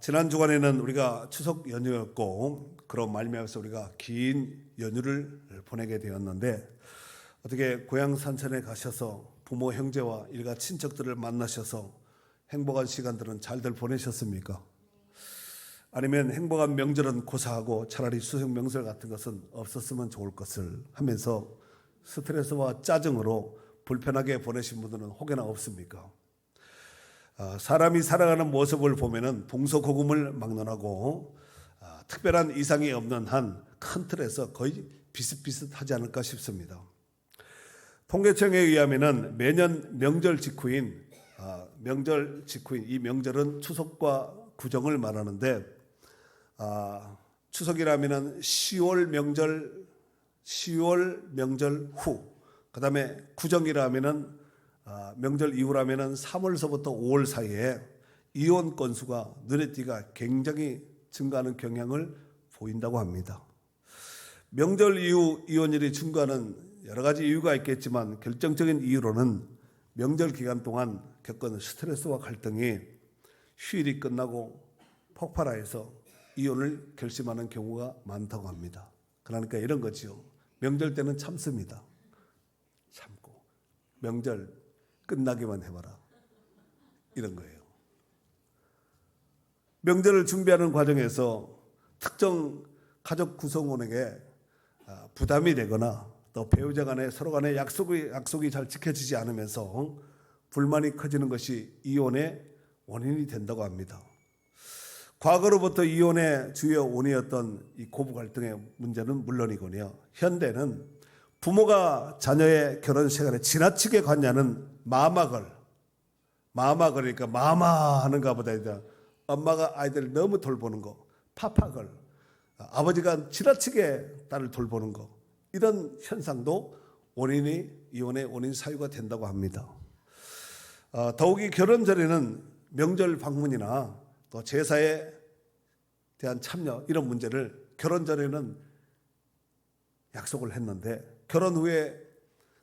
지난 주간에는 우리가 추석 연휴였고 그로 말미암아서 우리가 긴 연휴를 보내게 되었는데 어떻게 고향 산천에 가셔서 부모 형제와 일가 친척들을 만나셔서 행복한 시간들은 잘들 보내셨습니까? 아니면 행복한 명절은 고사하고 차라리 수색 명절 같은 것은 없었으면 좋을 것을 하면서 스트레스와 짜증으로 불편하게 보내신 분들은 혹여나 없습니까? 사람이 살아가는 모습을 보면은 동서고금을 막론하고 특별한 이상이 없는 한 큰 틀에서 거의 비슷비슷하지 않을까 싶습니다. 통계청에 의하면은 매년 명절 직후인 이 명절은 추석과 구정을 말하는데 추석이라면은 10월 명절 후, 그다음에 구정이라면은 명절 이후라면은 3월서부터 5월 사이에 이혼 건수가 눈에 띄가 굉장히 증가하는 경향을 보인다고 합니다. 명절 이후 이혼율이 증가하는 여러 가지 이유가 있겠지만 결정적인 이유로는 명절 기간 동안 겪은 스트레스와 갈등이 휴일이 끝나고 폭발하여서 이혼을 결심하는 경우가 많다고 합니다. 그러니까 이런 거지요. 명절 때는 참습니다. 참고 명절 끝나기만 해봐라. 이런 거예요. 명절을 준비하는 과정에서 특정 가족 구성원에게 부담이 되거나 또 배우자 간에 서로 간에 약속이 잘 지켜지지 않으면서 불만이 커지는 것이 이혼의 원인이 된다고 합니다. 과거로부터 이혼의 주요 원인이었던 이 고부 갈등의 문제는 물론이거니와 현대는 부모가 자녀의 결혼 생활에 지나치게 관여하는 마마그러니까 마마 하는가 보다 엄마가 아이들을 너무 돌보는 거, 파파걸, 아버지가 지나치게 딸을 돌보는 거, 이런 현상도 이혼의 원인 사유가 된다고 합니다. 더욱이 결혼 전에는 명절 방문이나 또 제사에 대한 참여 이런 문제를 결혼 전에는 약속을 했는데 결혼 후에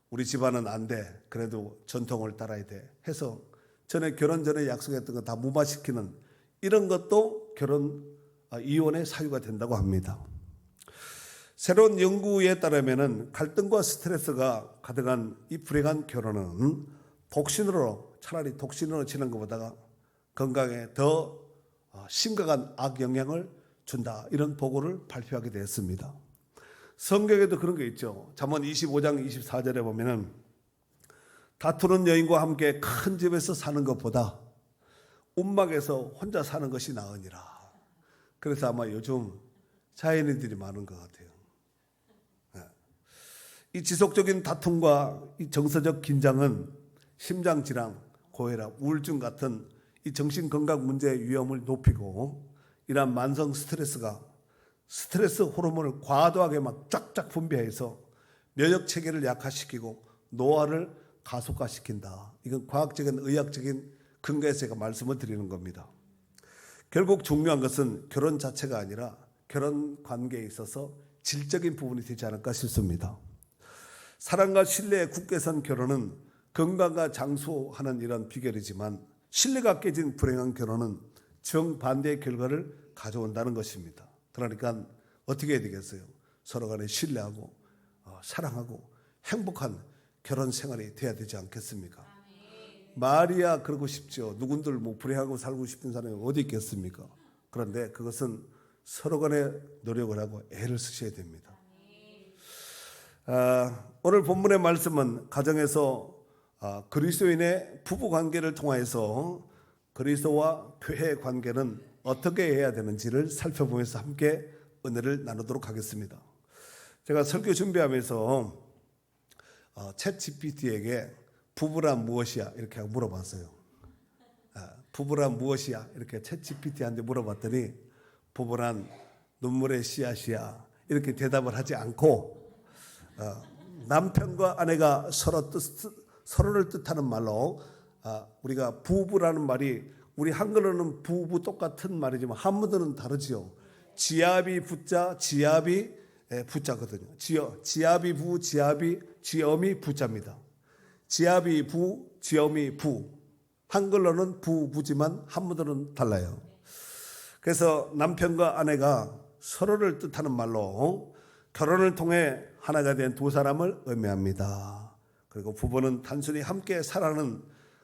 우리 집안은 안 돼. 그래도 전통을 따라야 돼. 해서 결혼 전에 약속했던 거 다 무마시키는 이런 것도 이혼의 사유가 된다고 합니다. 새로운 연구에 따르면 갈등과 스트레스가 가득한 이 불행한 결혼은 차라리 독신으로 지는 것보다 건강에 더 심각한 악영향을 준다. 이런 보고를 발표하게 되었습니다. 성경에도 그런 게 있죠. 잠언 25장 24절에 보면은 다투는 여인과 함께 큰 집에서 사는 것보다 움막에서 혼자 사는 것이 나으니라. 그래서 아마 요즘 자연인들이 많은 것 같아요. 이 지속적인 다툼과 이 정서적 긴장은 심장질환, 고혈압, 우울증 같은 이 정신건강 문제의 위험을 높이고 이러한 만성 스트레스 호르몬을 과도하게 막 쫙쫙 분비해서 면역 체계를 약화시키고 노화를 가속화시킨다. 이건 과학적인 의학적인 근거에서 제가 말씀을 드리는 겁니다. 결국 중요한 것은 결혼 자체가 아니라 결혼 관계에 있어서 질적인 부분이 되지 않을까 싶습니다. 사랑과 신뢰에 굳게 선 결혼은 건강과 장수하는 이런 비결이지만 신뢰가 깨진 불행한 결혼은 정반대의 결과를 가져온다는 것입니다. 그러니까 어떻게 해야 되겠어요? 서로 간에 신뢰하고 사랑하고 행복한 결혼 생활이 돼야 되지 않겠습니까? 말이야 그러고 싶죠. 누군들 불행하고 살고 싶은 사람이 어디 있겠습니까? 그런데 그것은 서로 간에 노력을 하고 애를 쓰셔야 됩니다. 오늘 본문의 말씀은 가정에서 그리스도인의 부부 관계를 통해서 그리스도와 교회 관계는 어떻게 해야 되는지를 살펴보면서 함께 은혜를 나누도록 하겠습니다. 제가 설교 준비하면서 챗GPT에게 부부란 무엇이야? 이렇게 물어봤어요. 부부란 무엇이야? 이렇게 챗GPT한테 물어봤더니 부부란 눈물의 씨앗이야. 이렇게 대답을 하지 않고 남편과 아내가 서로를 뜻하는 말로 우리가 부부라는 말이 우리 한글로는 부부 똑같은 말이지만 한문어는 다르지요. 지압이 부자, 지압이 부자거든요. 지압이 부, 지엄이 부자입니다. 지압이 부, 지엄이 부. 한글로는 부부지만 한문어는 달라요. 그래서 남편과 아내가 서로를 뜻하는 말로 결혼을 통해 하나가 된 두 사람을 의미합니다. 그리고 부부는 단순히 함께 살아가는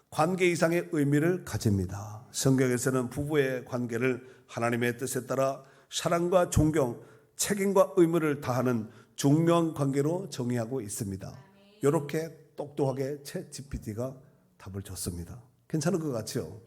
관계 이상의 의미를 가집니다. 성경에서는 부부의 관계를 하나님의 뜻에 따라 사랑과 존경, 책임과 의무를 다하는 중요한 관계로 정의하고 있습니다. 이렇게 똑똑하게 챗GPT가 답을 줬습니다. 괜찮은 것 같죠?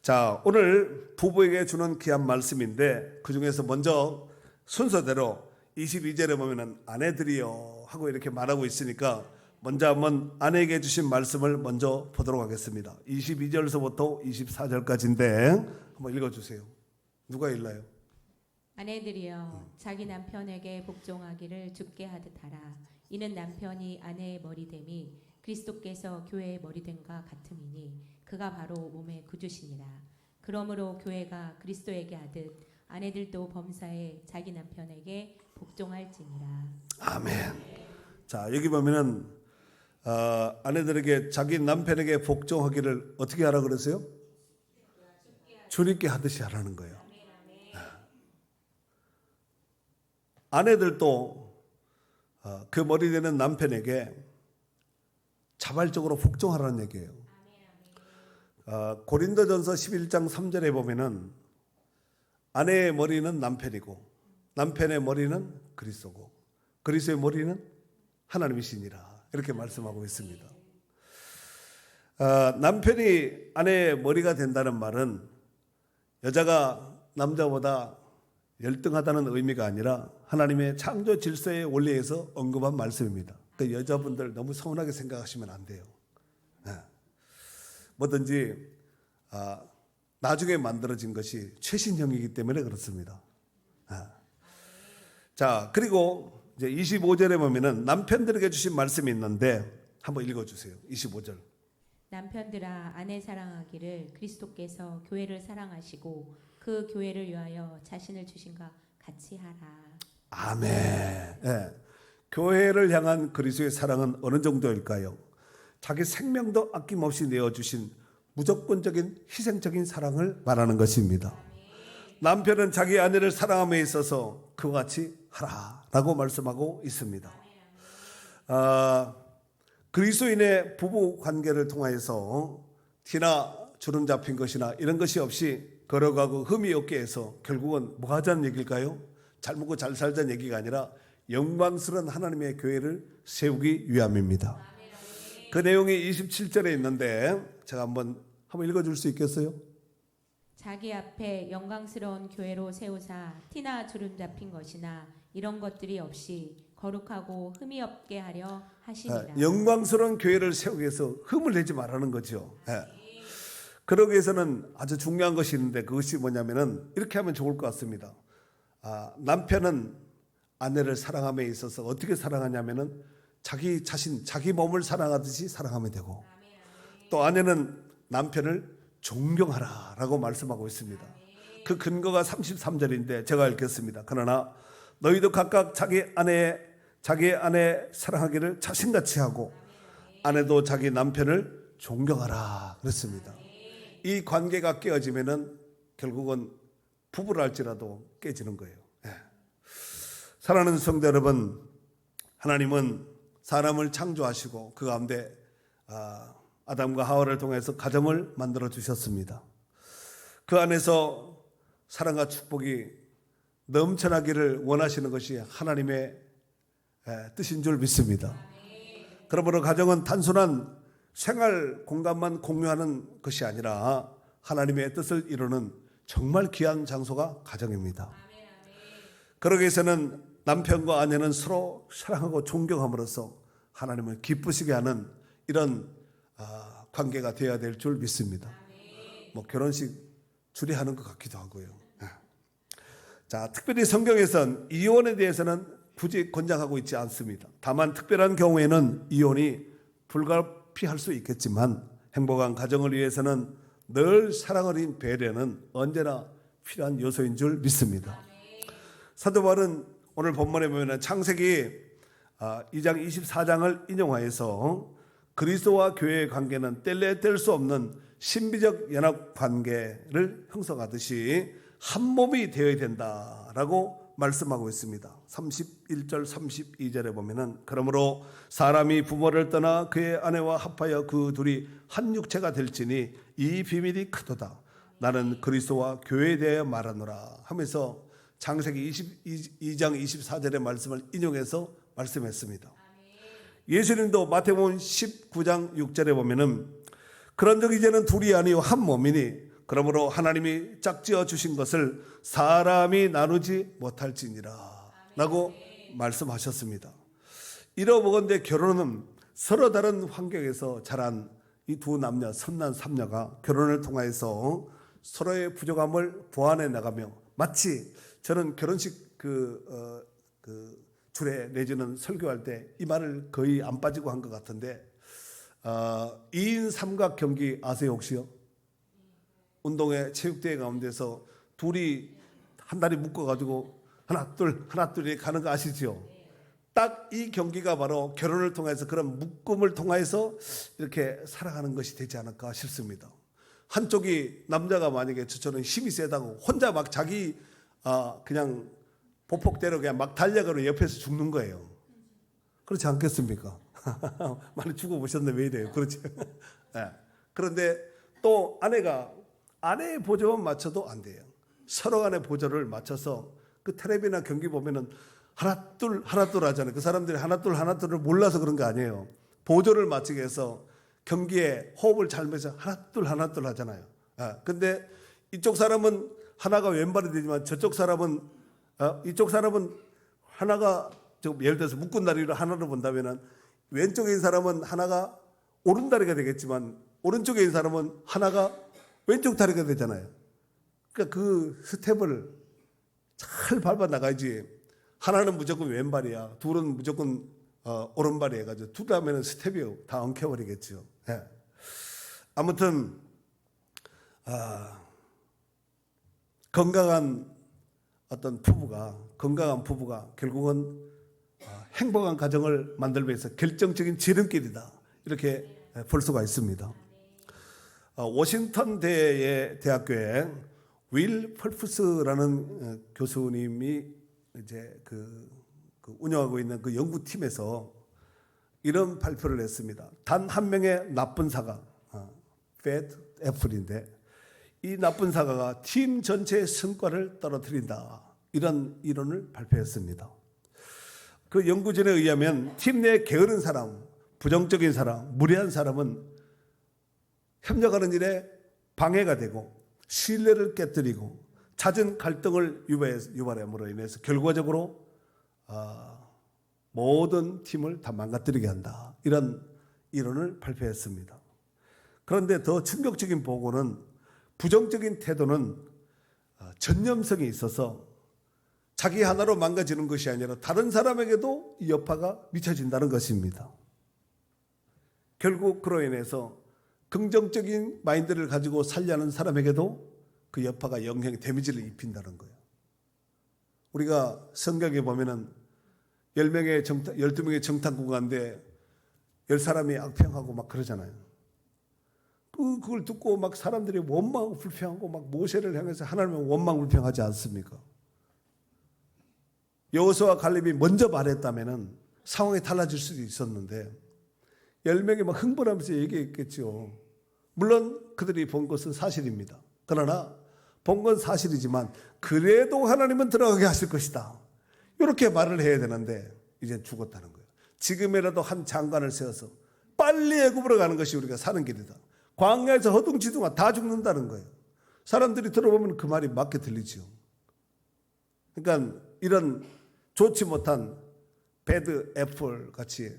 자, 오늘 부부에게 주는 귀한 말씀인데 그 중에서 먼저 순서대로 22절에 보면은 아내들이여 하고 이렇게 말하고 있으니까 먼저 한번 아내에게 주신 말씀을 먼저 보도록 하겠습니다. 22절에서부터 24절까지인데 한번 읽어주세요. 누가 읽나요? 아내들이여 자기 남편에게 복종하기를 주께 하듯 하라. 이는 남편이 아내의 머리됨이 그리스도께서 교회의 머리됨과 같음이니 그가 바로 몸의 구주시니라. 그러므로 교회가 그리스도에게 하듯 아내들도 범사에 자기 남편에게 복종할지니라. 아멘. 자, 여기 보면은 아내들에게 자기 남편에게 복종하기를 어떻게 하라 그랬어요? 주님께 하듯이 하라는 거예요. 아내들도 그 머리 되는 남편에게 자발적으로 복종하라는 얘기예요. 고린도전서 11장 3절에 보면은 아내의 머리는 남편이고 남편의 머리는 그리스도고 그리스도의 머리는 하나님이시니라 이렇게 말씀하고 있습니다. 남편이 아내의 머리가 된다는 말은 여자가 남자보다 열등하다는 의미가 아니라 하나님의 창조 질서의 원리에서 언급한 말씀입니다. 그 여자분들 너무 서운하게 생각하시면 안 돼요. 뭐든지 나중에 만들어진 것이 최신형이기 때문에 그렇습니다. 자, 그리고 이제 25절에 보면은 남편들에게 주신 말씀이 있는데 한번 읽어주세요. 25절. 남편들아 아내 사랑하기를 그리스도께서 교회를 사랑하시고 그 교회를 위하여 자신을 주신과 같이 하라. 아멘. 네. 교회를 향한 그리스도의 사랑은 어느 정도일까요? 자기 생명도 아낌없이 내어주신 무조건적인 희생적인 사랑을 말하는 것입니다. 남편은 자기 아내를 사랑함에 있어서 그와 같이 하라라고 말씀하고 있습니다. 그리스도인의 부부 관계를 통하여서 티나 주름 잡힌 것이나 이런 것이 없이 걸어가고 흠이 없게 해서 결국은 뭐 하자는 얘기일까요? 잘 먹고 잘 살자는 얘기가 아니라 영광스러운 하나님의 교회를 세우기 위함입니다. 그 내용이 27절에 있는데 제가 한번 읽어줄 수 있겠어요? 자기 앞에 영광스러운 교회로 세우사 티나 주름 잡힌 것이나 이런 것들이 없이 거룩하고 흠이 없게 하려 하시니라. 영광스러운 교회를 세우기 위해서 흠을 내지 말라는 거죠. 그러기 위해서는 아주 중요한 것이 있는데 그것이 뭐냐면은 이렇게 하면 좋을 것 같습니다. 남편은 아내를 사랑함에 있어서 어떻게 사랑하냐면은 자기 자신, 자기 몸을 사랑하듯이 사랑하면 되고 또 아내는 남편을 존경하라라고 말씀하고 있습니다. 그 근거가 33절인데 제가 읽겠습니다. 그러나 너희도 각각 자기 아내 사랑하기를 자신같이 하고 아내도 자기 남편을 존경하라 그랬습니다. 이 관계가 깨어지면은 결국은 부부랄지라도 깨지는 거예요. 사랑하는 성도 여러분, 하나님은 사람을 창조하시고 그 가운데 아담과 하와를 통해서 가정을 만들어 주셨습니다. 그 안에서 사랑과 축복이 넘쳐나기를 원하시는 것이 하나님의 뜻인 줄 믿습니다. 그러므로 가정은 단순한 생활 공간만 공유하는 것이 아니라 하나님의 뜻을 이루는 정말 귀한 장소가 가정입니다. 그러기 위해서는 남편과 아내는 서로 사랑하고 존경함으로써 하나님을 기쁘시게 하는 이런 관계가 되어야 될 줄 믿습니다. 뭐 결혼식 줄이 하는 것 같기도 하고요. 자, 특별히 성경에선 이혼에 대해서는 굳이 권장하고 있지 않습니다. 다만 특별한 경우에는 이혼이 불가피할 수 있겠지만 행복한 가정을 위해서는 늘 사랑 어린 배려는 언제나 필요한 요소인 줄 믿습니다. 사도 바울은 오늘 본문에 보면 창세기 2장 24장을 인용하여서 그리스도와 교회의 관계는 뗄래야 뗄 수 없는 신비적 연합 관계를 형성하듯이 한 몸이 되어야 된다라고 말씀하고 있습니다. 31절 32절에 보면은 그러므로 사람이 부모를 떠나 그의 아내와 합하여 그 둘이 한 육체가 될지니 이 비밀이 크도다. 나는 그리스도와 교회에 대하여 말하노라 하면서 창세기 22장 24절의 말씀을 인용해서 말씀했습니다. 예수님도 마태복음 19장 6절에 보면은 그런즉 이제는 둘이 아니요 한 몸이니 그러므로 하나님이 짝지어 주신 것을 사람이 나누지 못할지니라 라고 말씀하셨습니다. 이러보건대 결혼은 서로 다른 환경에서 자란 이 두 남녀 선남 삼녀가 결혼을 통해서 서로의 부족함을 보완해 나가며 마치 저는 결혼식 주례 내지는 설교할 때 이 말을 거의 안 빠지고 한 것 같은데 2인 삼각 경기 아세요 혹시요? 운동회 체육대회 가운데서 둘이 한 다리 묶어가지고 하나 둘 이렇게 가는 거 아시죠? 딱 이 경기가 바로 결혼을 통해서 그런 묶음을 통해서 이렇게 살아가는 것이 되지 않을까 싶습니다. 한쪽이 남자가 만약에 저처럼 힘이 세다고 혼자 막 자기 그냥 보폭대로 그냥 막 달려가면 옆에서 죽는 거예요. 그렇지 않겠습니까? 많이 죽어보셨는데 왜 이래요? 그렇지. 네. 그런데 또 아내의 보조만 맞춰도 안 돼요. 서로 간의 보조를 맞춰서 그 텔레비나 경기 보면은 하나 둘 하잖아요. 그 사람들이 하나 둘을 몰라서 그런 거 아니에요. 보조를 맞추기 위해서 경기에 호흡을 잘 매서 하나 둘 하잖아요. 근데 이쪽 사람은 하나가 왼발이 되지만 저쪽 사람은 이쪽 사람은 하나가 예를 들어서 묶은 다리로 하나를 본다면은 왼쪽에 있는 사람은 하나가 오른다리가 되겠지만 오른쪽에 있는 사람은 하나가 왼쪽 다리가 되잖아요. 그러니까 그 스텝을 잘 밟아 나가야지. 하나는 무조건 왼발이야. 둘은 무조건 오른발이 해가지고 둘 하면은 스텝이 다 엉켜버리겠죠. 예. 아무튼 건강한 부부가 결국은 행복한 가정을 만들기 위해서 결정적인 지름길이다. 이렇게 볼 수가 있습니다. 워싱턴 대학교에 윌 펄프스라는 교수님이 이제 그 운영하고 있는 그 연구팀에서 이런 발표를 했습니다. 단 한 명의 나쁜 사과, bad apple인데 이 나쁜 사과가 팀 전체의 성과를 떨어뜨린다. 이런 이론을 발표했습니다. 그 연구진에 의하면 팀 내에 게으른 사람, 부정적인 사람, 무례한 사람은 협력하는 일에 방해가 되고 신뢰를 깨뜨리고 잦은 갈등을 유발함으로 인해서 결과적으로 모든 팀을 다 망가뜨리게 한다. 이런 이론을 발표했습니다. 그런데 더 충격적인 보고는 부정적인 태도는 전념성이 있어서 자기 하나로 망가지는 것이 아니라 다른 사람에게도 이 여파가 미쳐진다는 것입니다. 결국 그로 인해서 긍정적인 마인드를 가지고 살려는 사람에게도 그 여파가 영향이 데미지를 입힌다는 거예요. 우리가 성경에 보면은 12명의 정탐꾼 가운데 10사람이 악평하고 막 그러잖아요. 그걸 듣고 막 사람들이 원망 불평하고 막 모세를 향해서 하나님은 원망 불평하지 않습니까? 여호수아와 갈렙이 먼저 말했다면은 상황이 달라질 수도 있었는데 10명이 막 흥분하면서 얘기했겠죠. 물론 그들이 본 것은 사실입니다. 그러나 본 건 사실이지만 그래도 하나님은 들어가게 하실 것이다. 이렇게 말을 해야 되는데 이제 죽었다는 거예요. 지금이라도 한 장관을 세워서 빨리 애굽으로 가는 것이 우리가 사는 길이다. 광야에서 허둥지둥 다 죽는다는 거예요. 사람들이 들어보면 그 말이 맞게 들리죠. 그러니까 이런 좋지 못한 배드 애플 같이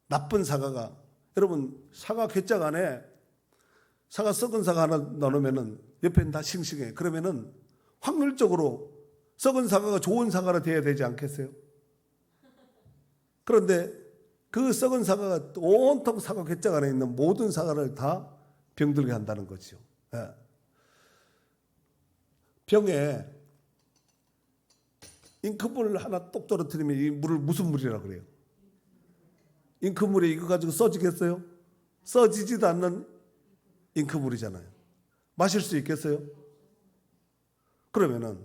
나쁜 사과가 여러분 사과 괴짝 안에 사과 썩은 사과 하나 넣으면은 옆에는 다 싱싱해. 그러면은 확률적으로 썩은 사과가 좋은 사과로 돼야 되지 않겠어요? 그런데 그 썩은 사과가 온통 사과 괴짝 안에 있는 모든 사과를 다 병들게 한다는 거죠. 예. 병에 잉크물 하나 똑 떨어뜨리면 이 물을 무슨 물이라고 그래요? 잉크물에 이거 가지고 써지겠어요? 써지지도 않는 잉크물이잖아요. 마실 수 있겠어요? 그러면은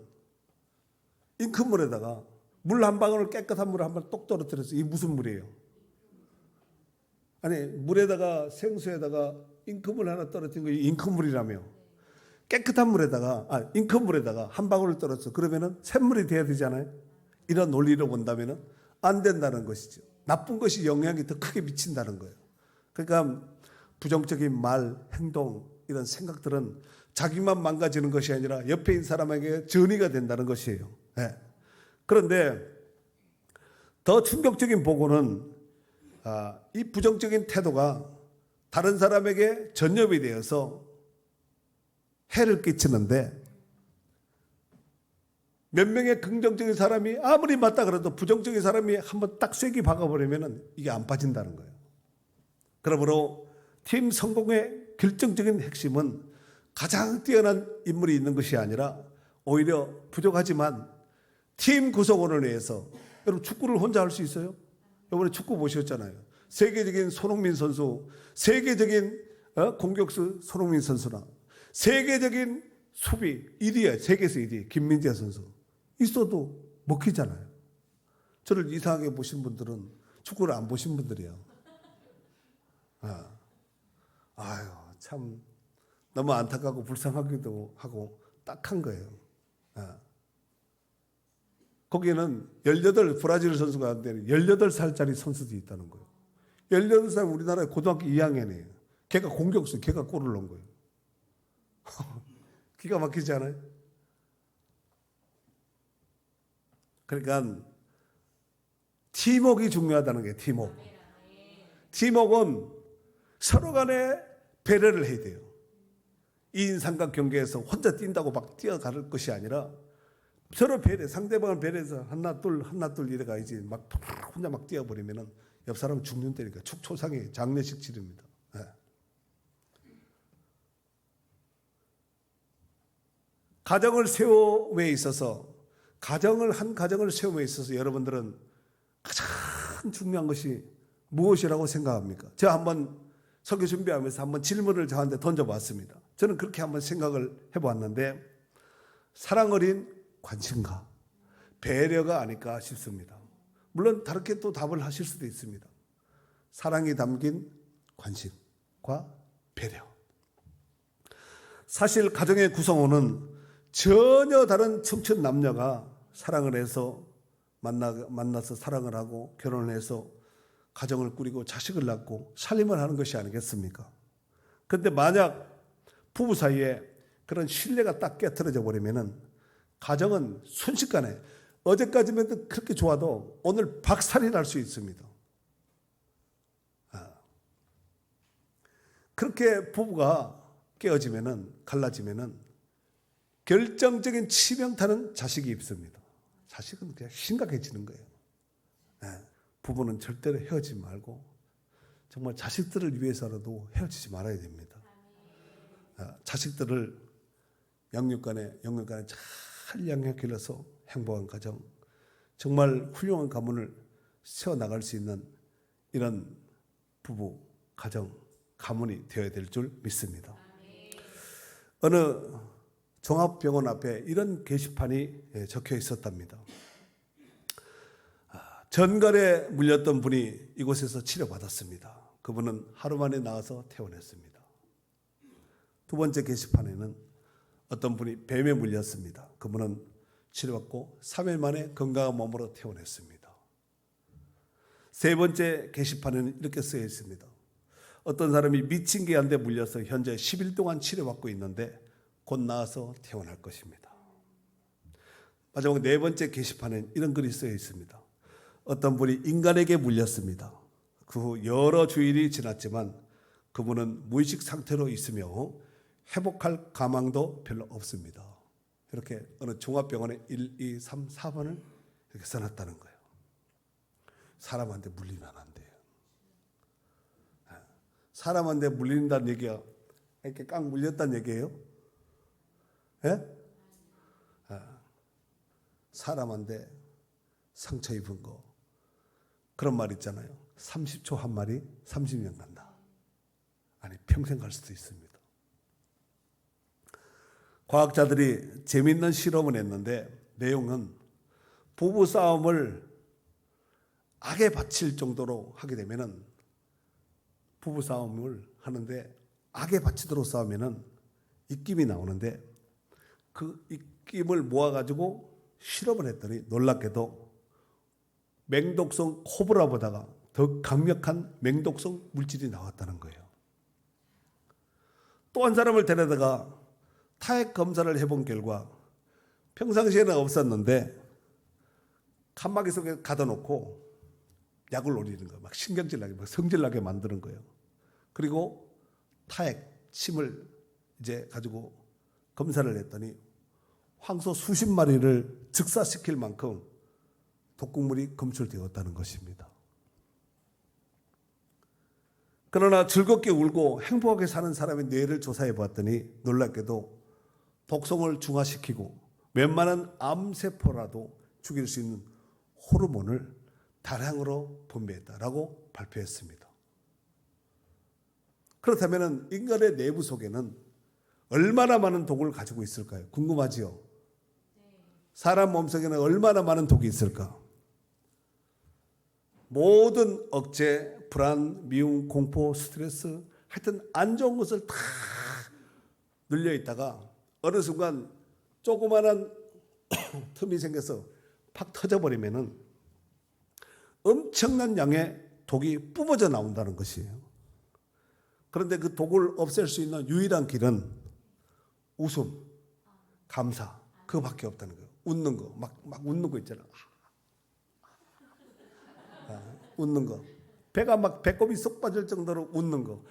잉크물에다가 물 한 방울을 깨끗한 물을 한 번 똑 떨어뜨려서 이게 무슨 물이에요? 아니 물에다가 생수에다가 잉크물 하나 떨어뜨린 거 잉크물이라며. 깨끗한 물에다가 잉크물에다가 한 방울을 떨어뜨려 그러면은 샘물이 돼야 되잖아요. 이런 논리로 본다면은 안 된다는 것이죠. 나쁜 것이 영향이 더 크게 미친다는 거예요. 그러니까 부정적인 말, 행동 이런 생각들은 자기만 망가지는 것이 아니라 옆에 있는 사람에게 전이가 된다는 것이에요. 네. 그런데 더 충격적인 보고는 이 부정적인 태도가 다른 사람에게 전염이 되어서 해를 끼치는데 몇 명의 긍정적인 사람이 아무리 맞다 그래도 부정적인 사람이 한번 딱 쐐기 박아버리면 이게 안 빠진다는 거예요. 그러므로 팀 성공의 결정적인 핵심은 가장 뛰어난 인물이 있는 것이 아니라 오히려 부족하지만 팀 구성원을 위해서 여러분 축구를 혼자 할 수 있어요? 이번에 축구 보셨잖아요. 세계적인 손흥민 선수, 세계적인 공격수 손흥민 선수나 세계적인 수비 1위야. 세계에서 1위 김민재 선수 있어도 먹히잖아요. 저를 이상하게 보신 분들은 축구를 안 보신 분들이에요. 아유 참 너무 안타깝고 불쌍하기도 하고 딱한 거예요. 거기에는 18 브라질 선수가 하는데 18살짜리 선수도 있다는 거예요. 18살 우리나라에 고등학교 2학년이에요. 걔가 공격수, 걔가 골을 넣은 거예요. 기가 막히지 않아요? 그러니까 팀워크가 중요하다는 게 팀워크. 팀워크는 서로 간에 배려를 해야 돼요. 2인 삼각 경기에서 혼자 뛴다고 막 뛰어갈 것이 아니라 서로 배려, 상대방을 배려해서 하나 둘 이래 가야지 막 혼자 막 뛰어버리면은 옆 사람은 죽는다니까. 축초상의 장례식 치릅니다. 네. 가정을 세움에 있어서 한 가정을 세움에 있어서 여러분들은 가장 중요한 것이 무엇이라고 생각합니까? 제가 한번 설교 준비하면서 한번 질문을 저한테 던져봤습니다. 저는 그렇게 한번 생각을 해보았는데 사랑 어린 관심과 배려가 아닐까 싶습니다. 물론 다르게 또 답을 하실 수도 있습니다. 사랑이 담긴 관심과 배려. 사실 가정의 구성원은 전혀 다른 청춘 남녀가 사랑을 해서 만나서 사랑을 하고 결혼을 해서 가정을 꾸리고 자식을 낳고 살림을 하는 것이 아니겠습니까? 그런데 만약 부부 사이에 그런 신뢰가 딱 깨트려져 버리면은 가정은 순식간에 어제까지만 그렇게 좋아도 오늘 박살이 날 수 있습니다. 그렇게 부부가 깨어지면은 갈라지면은 결정적인 치명타는 자식이 입습니다. 자식은 그냥 심각해지는 거예요. 부부는 절대로 헤어지지 말고 정말 자식들을 위해서라도 헤어지지 말아야 됩니다. 자식들을 영육간에 잘 양육 길러서 행복한 가정, 정말 훌륭한 가문을 세워나갈 수 있는 이런 부부, 가정, 가문이 되어야 될 줄 믿습니다. 어느 종합병원 앞에 이런 게시판이 적혀 있었답니다. 전갈에 물렸던 분이 이곳에서 치료받았습니다. 그분은 하루 만에 나와서 퇴원했습니다. 두 번째 게시판에는 어떤 분이 뱀에 물렸습니다. 그분은 치료받고 3일 만에 건강한 몸으로 퇴원했습니다. 세 번째 게시판에는 이렇게 쓰여 있습니다. 어떤 사람이 미친 개한테 물려서 현재 10일 동안 치료받고 있는데 곧 나아서 퇴원할 것입니다. 마지막 네 번째 게시판에는 이런 글이 쓰여 있습니다. 어떤 분이 인간에게 물렸습니다. 그 후 여러 주일이 지났지만 그분은 무의식 상태로 있으며 회복할 가망도 별로 없습니다. 이렇게 어느 종합병원에 1, 2, 3, 4번을 이렇게 써놨다는 거예요. 사람한테 물리면 안 돼요. 사람한테 물린다는 얘기가 이렇게 깡 물렸다는 얘기예요? 예? 사람한테 상처 입은 거 그런 말 있잖아요. 30초 한 말이 30년 간다. 아니 평생 갈 수도 있습니다. 과학자들이 재밌는 실험을 했는데 내용은 부부 싸움을 악에 바칠 정도로 하게 되면은 부부 싸움을 하는데 악에 바치도록 싸우면은 입김이 나오는데 그 입김을 모아가지고 실험을 했더니 놀랍게도 맹독성 코브라보다가 더 강력한 맹독성 물질이 나왔다는 거예요. 또 한 사람을 데려다가 타액 검사를 해본 결과 평상시에는 없었는데 칸막이 속에 가둬놓고 약을 올리는 거예요. 막 신경질나게, 막 성질나게 만드는 거예요. 그리고 타액, 침을 이제 가지고 검사를 했더니 황소 수십 마리를 즉사시킬 만큼 독극물이 검출되었다는 것입니다. 그러나 즐겁게 울고 행복하게 사는 사람의 뇌를 조사해 봤더니 놀랍게도 독성을 중화시키고 웬만한 암세포라도 죽일 수 있는 호르몬을 다량으로 분비했다라고 발표했습니다. 그렇다면 인간의 내부 속에는 얼마나 많은 독을 가지고 있을까요? 궁금하지요? 사람 몸속에는 얼마나 많은 독이 있을까? 모든 억제, 불안, 미움, 공포, 스트레스, 하여튼 안 좋은 것을 다 눌려 있다가 어느 순간 조그마한 틈이 생겨서 팍 터져버리면은 엄청난 양의 독이 뿜어져 나온다는 것이에요. 그런데 그 독을 없앨 수 있는 유일한 길은 웃음, 감사, 그거밖에 없다는 거예요. 웃는 거, 막 웃는 거 있잖아. 웃는 거. 배가 막 배꼽이 쏙 빠질 정도로 웃는 거.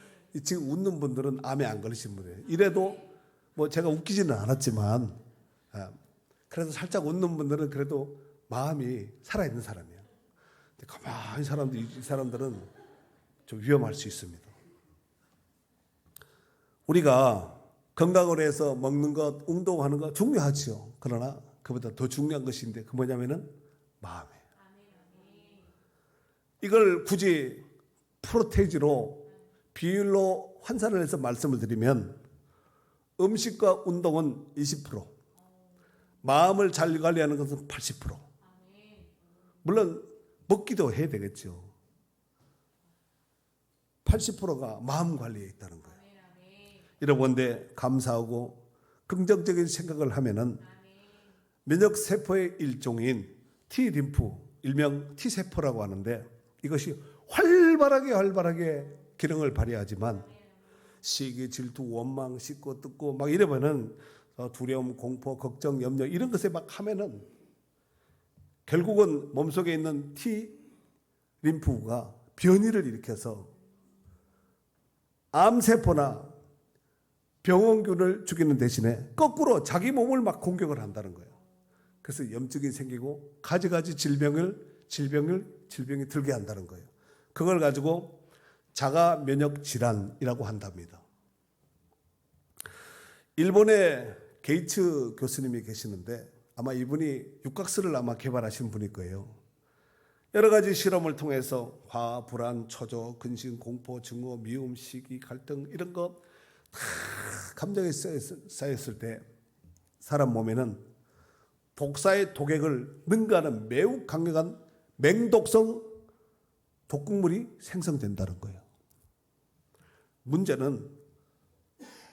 지금 웃는 분들은 암에 안 걸리신 분이에요. 이래도 뭐 제가 웃기지는 않았지만 그래도 살짝 웃는 분들은 그래도 마음이 살아있는 사람이에요. 근데 가만히 이 사람들은 좀 위험할 수 있습니다. 우리가 건강을 위해서 먹는 것, 운동하는 것 중요하죠. 그러나 그보다 더 중요한 것인데 그 뭐냐면은 마음이에요. 이걸 굳이 프로테이지로 비율로 환산을 해서 말씀을 드리면 음식과 운동은 20%, 마음을 잘 관리하는 것은 80%. 물론 먹기도 해야 되겠죠. 80%가 마음 관리에 있다는 거예요. 여러분들 감사하고 긍정적인 생각을 하면은 면역 세포의 일종인 T 림프, 일명 T 세포라고 하는데 이것이 활발하게 기능을 발휘하지만 시기, 질투, 원망, 씻고 뜯고 막 이러면은 두려움, 공포, 걱정, 염려 이런 것에 막 하면은 결국은 몸속에 있는 T 림프가 변이를 일으켜서 암세포나 병원균을 죽이는 대신에 거꾸로 자기 몸을 막 공격을 한다는 거예요. 그래서 염증이 생기고 가지 질병이 들게 한다는 거예요. 그걸 가지고 자가 면역 질환이라고 한답니다. 일본에 게이츠 교수님이 계시는데 아마 이분이 육각수를 아마 개발하신 분일 거예요. 여러 가지 실험을 통해서 화, 불안, 초조, 근심, 공포, 증오, 미움, 시기, 갈등 이런 거 다 감정이 쌓였을 때 사람 몸에는 독사의 독액을 능가하는 매우 강력한 맹독성 독극물이 생성된다는 거예요. 문제는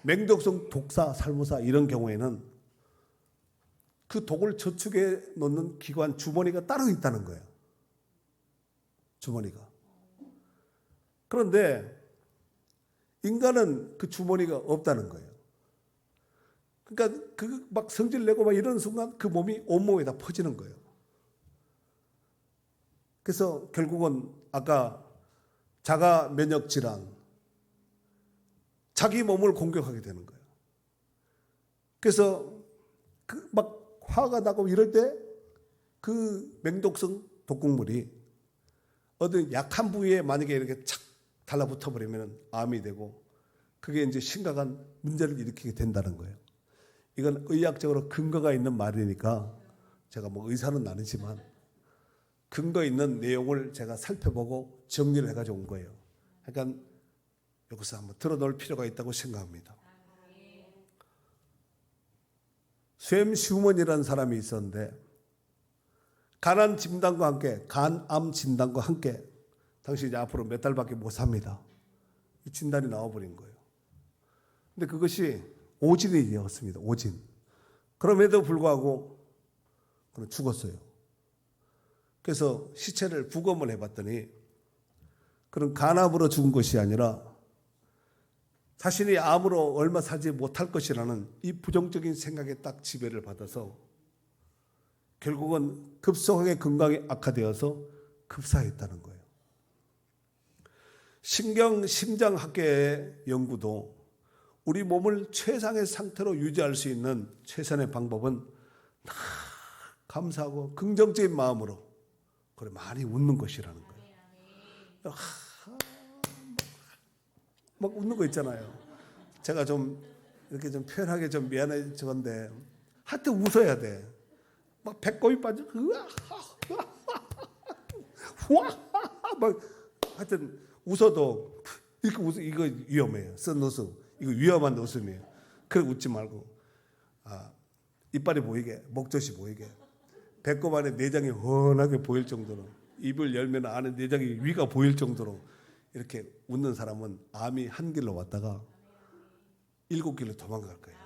맹독성 독사, 살모사 이런 경우에는 그 독을 저축해 놓는 기관 주머니가 따로 있다는 거예요. 주머니가. 그런데 인간은 그 주머니가 없다는 거예요. 그러니까 그 막 성질 내고 막 이러는 순간 그 몸이 온몸에 다 퍼지는 거예요. 그래서 결국은 아까 자가 면역 질환, 자기 몸을 공격하게 되는 거예요. 그래서 그 막 화가 나고 이럴 때 그 맹독성 독극물이 어떤 약한 부위에 만약에 이렇게 착 달라붙어 버리면 암이 되고 그게 이제 심각한 문제를 일으키게 된다는 거예요. 이건 의학적으로 근거가 있는 말이니까 제가 뭐 의사는 아니지만 근거 있는 내용을 제가 살펴보고 정리를 해가지고 온 거예요. 그러니까 여기서 한번 들어놓을 필요가 있다고 생각합니다. 샘 슈먼이라는 사람이 있었는데 간암 진단과 함께 당신이 이제 앞으로 몇 달밖에 못 삽니다. 이 진단이 나와버린 거예요. 근데 그것이 오진이었습니다. 오진. 그럼에도 불구하고 그는 죽었어요. 그래서 시체를 부검을 해봤더니 그는 간암으로 죽은 것이 아니라 자신이 암으로 얼마 살지 못할 것이라는 이 부정적인 생각에 딱 지배를 받아서 결국은 급속하게 건강이 악화되어서 급사했다는 거예요. 심장학계의 연구도 우리 몸을 최상의 상태로 유지할 수 있는 최선의 방법은 다 감사하고 긍정적인 마음으로 그래 많이 웃는 것이라는 거예요. 막 웃는 거 있잖아요. 제가 좀 이렇게 좀 표현하기 좀 미안해졌는데 하여튼 웃어야 돼. 막 배꼽이 빠져. 막 하여튼 웃어도 이렇게 웃어 이거 위험해요. 쓴 웃음 이거 위험한 웃음이에요. 그래 웃지 말고 이빨이 보이게 목젖이 보이게 배꼽 안에 내장이 훤하게 보일 정도로 입을 열면 안에 내장이 위가 보일 정도로 이렇게 웃는 사람은 암이 한 길로 왔다가 7길로 도망갈 거예요.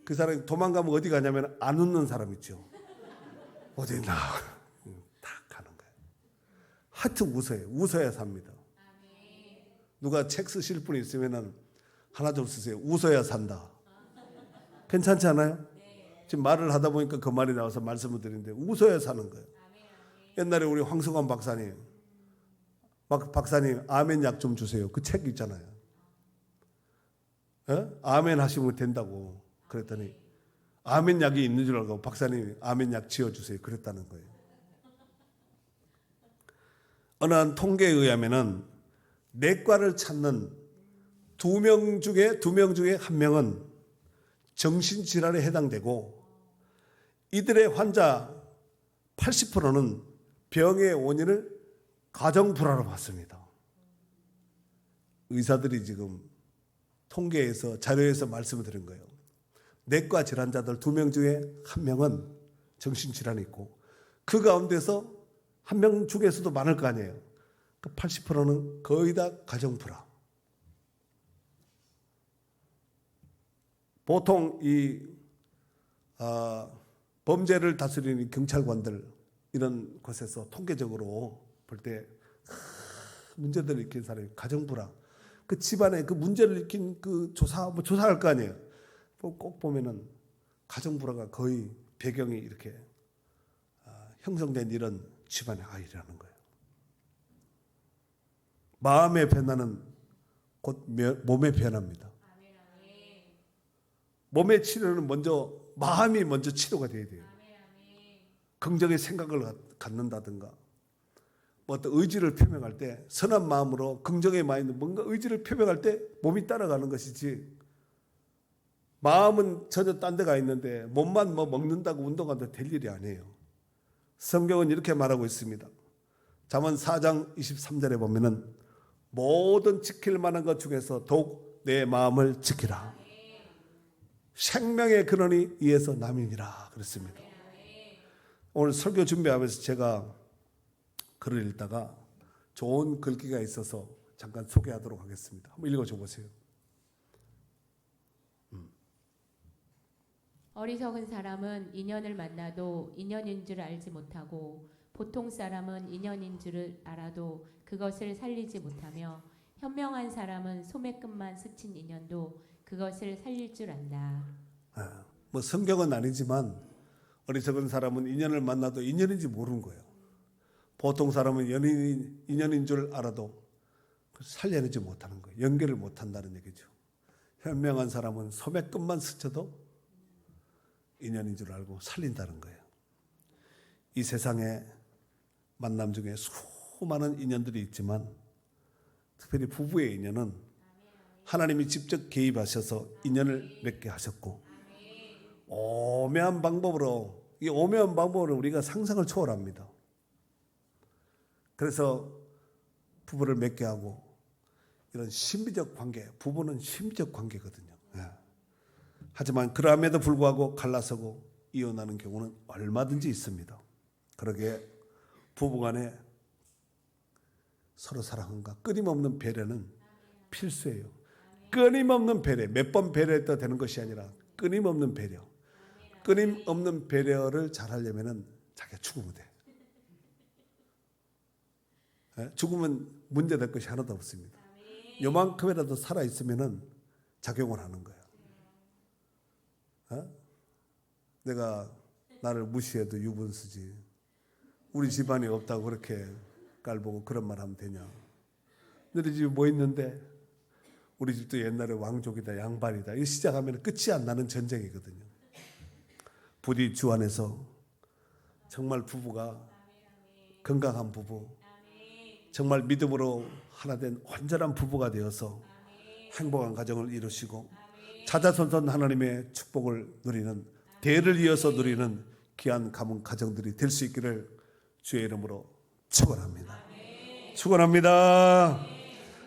그 사람이 도망가면 어디 가냐면 안 웃는 사람 있죠. 어디 있나 딱 가는 거예요. 하여튼 웃어요. 웃어야 삽니다. 누가 책 쓰실 분이 있으면 하나 좀 쓰세요. 웃어야 산다. 괜찮지 않아요? 지금 말을 하다 보니까 그 말이 나와서 말씀을 드리는데 웃어야 사는 거예요. 옛날에 우리 황승환 박사님 아멘 약 좀 주세요. 그 책 있잖아요. 아멘 하시면 된다고 그랬더니 아멘 약이 있는 줄 알고 박사님이 아멘 약 지어주세요. 그랬다는 거예요. 어느 한 통계에 의하면은 내과를 찾는 2명 중에 1명은 정신질환에 해당되고 이들의 환자 80%는 병의 원인을 가정불화로 봤습니다. 의사들이 지금 통계에서 자료에서 말씀을 드린 거예요. 내과 질환자들 2명 중에 1명은 정신질환이 있고 그 가운데서 1명 중에서도 많을 거 아니에요. 그 80%는 거의 다 가정불화. 보통 이 범죄를 다스리는 경찰관들 이런 곳에서 통계적으로 볼 때 문제들을 일으킨 사람이 가정불화. 그 집안에 그 문제를 일으킨 그 조사할 거 아니에요. 꼭 보면은 가정불화가 거의 배경이 이렇게 형성된 이런 집안의 아이라는 거예요. 마음의 변화는 곧 몸의 변화입니다. 몸의 치료는 마음이 먼저 치료가 돼야 돼요. 긍정의 생각을 갖는다든가 어떤 의지를 표명할 때 선한 마음으로 긍정의 마인드 뭔가 의지를 표명할 때 몸이 따라가는 것이지 마음은 전혀 딴 데가 있는데 몸만 먹는다고 운동한다고 될 일이 아니에요. 성경은 이렇게 말하고 있습니다. 잠언 4장 23절에 보면은 모든 지킬 만한 것 중에서 더욱 내 마음을 지키라. 생명의 근원이 이에서 남이니라 그랬습니다. 오늘 설교 준비하면서 제가 글을 읽다가 좋은 글귀가 있어서 잠깐 소개하도록 하겠습니다. 한번 읽어줘 보세요. 어리석은 사람은 인연을 만나도 인연인 줄 알지 못하고 보통 사람은 인연인 줄을 알아도 그것을 살리지 못하며 현명한 사람은 소매끝만 스친 인연도 그것을 살릴 줄 안다. 성경은 아니지만 어리석은 사람은 인연을 만나도 인연인지 모르는 거예요. 보통 사람은 인연인 줄 알아도 살려내지 못하는 거예요. 연결을 못한다는 얘기죠. 현명한 사람은 소매끝만 스쳐도 인연인 줄 알고 살린다는 거예요. 이 세상에 만남 중에 수많은 인연들이 있지만 특별히 부부의 인연은 하나님이 직접 개입하셔서 인연을 맺게 하셨고 오묘한 방법으로 우리가 상상을 초월합니다. 그래서 부부를 맺게 하고 이런 신비적 관계, 부부는 신비적 관계거든요. 하지만 그럼에도 불구하고 갈라서고 이혼하는 경우는 얼마든지 있습니다. 그러기에 부부간에 서로 사랑함과 끊임없는 배려는 필수예요. 끊임없는 배려, 몇 번 배려했다 되는 것이 아니라 끊임없는 배려. 끊임없는 배려를 잘하려면 자기가 죽으면 돼. 죽으면 문제될 것이 하나도 없습니다. 요만큼이라도 살아있으면 작용을 하는 거예요. 내가 나를 무시해도 유분수지. 우리 집안이 없다고 그렇게 깔보고 그런 말 하면 되냐. 너희 집에 뭐 있는데? 우리 집도 옛날에 왕족이다 양반이다. 이 시작하면 끝이 안 나는 전쟁이거든요. 부디 주 안에서 정말 부부가 건강한 부부, 정말 믿음으로 하나 된 온전한 부부가 되어서 행복한 가정을 이루시고 자자손손 하나님의 축복을 누리는, 대를 이어서 누리는 귀한 가정들이 될 수 있기를 주의 이름으로 축원합니다. 축원합니다.